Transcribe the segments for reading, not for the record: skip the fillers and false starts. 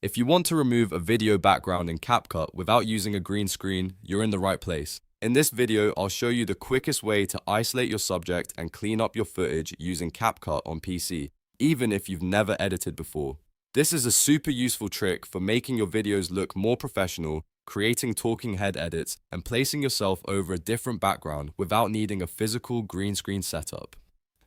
If you want to remove a video background in CapCut without using a green screen, you're in the right place. In this video, I'll show you the quickest way to isolate your subject and clean up your footage using CapCut on PC, even if you've never edited before. This is a super useful trick for making your videos look more professional, creating talking head edits, and placing yourself over a different background without needing a physical green screen setup.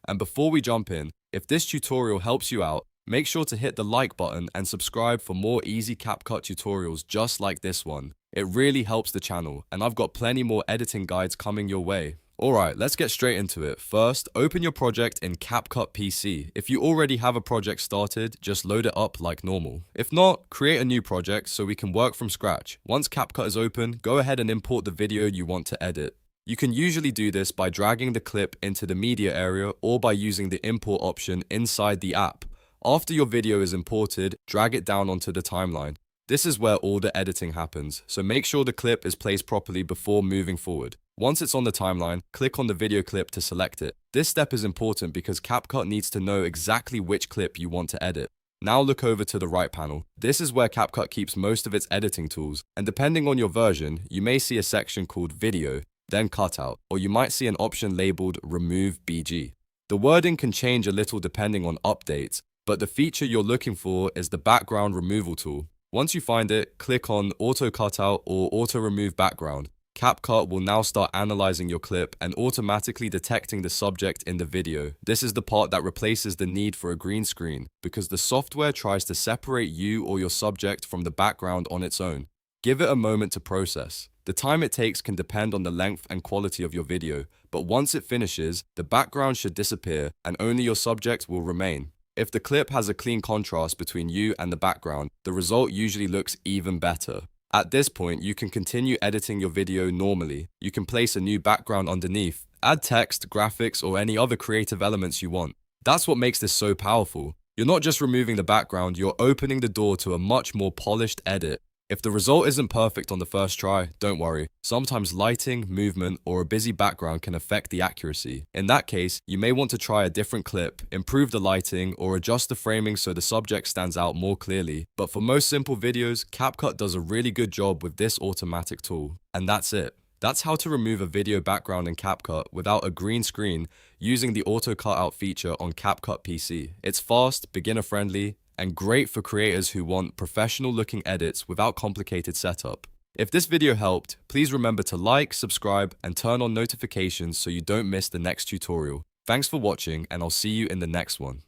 And before we jump in, if this tutorial helps you out, make sure to hit the like button and subscribe for more easy CapCut tutorials just like this one. It really helps the channel, and I've got plenty more editing guides coming your way. Alright, let's get straight into it. First, open your project in CapCut PC. If you already have a project started, just load it up like normal. If not, create a new project so we can work from scratch. Once CapCut is open, go ahead and import the video you want to edit. You can usually do this by dragging the clip into the media area or by using the import option inside the app. After your video is imported, drag it down onto the timeline. This is where all the editing happens, so make sure the clip is placed properly before moving forward. Once it's on the timeline, click on the video clip to select it. This step is important because CapCut needs to know exactly which clip you want to edit. Now look over to the right panel. This is where CapCut keeps most of its editing tools, and depending on your version, you may see a section called Video, then Cutout, or you might see an option labeled Remove BG. The wording can change a little depending on updates, but the feature you're looking for is the background removal tool. Once you find it, click on Auto Cutout or Auto Remove Background. CapCut will now start analyzing your clip and automatically detecting the subject in the video. This is the part that replaces the need for a green screen, because the software tries to separate you or your subject from the background on its own. Give it a moment to process. The time it takes can depend on the length and quality of your video, but once it finishes, the background should disappear and only your subject will remain. If the clip has a clean contrast between you and the background, the result usually looks even better. At this point, you can continue editing your video normally. You can place a new background underneath, add text, graphics, or any other creative elements you want. That's what makes this so powerful. You're not just removing the background, you're opening the door to a much more polished edit. If the result isn't perfect on the first try, don't worry. Sometimes lighting, movement, or a busy background can affect the accuracy. In that case, you may want to try a different clip, improve the lighting, or adjust the framing so the subject stands out more clearly. But for most simple videos, CapCut does a really good job with this automatic tool. And that's it. That's how to remove a video background in CapCut without a green screen using the Auto Cutout feature on CapCut PC. It's fast, beginner-friendly, and great for creators who want professional-looking edits without complicated setup. If this video helped, please remember to like, subscribe, and turn on notifications so you don't miss the next tutorial. Thanks for watching, and I'll see you in the next one.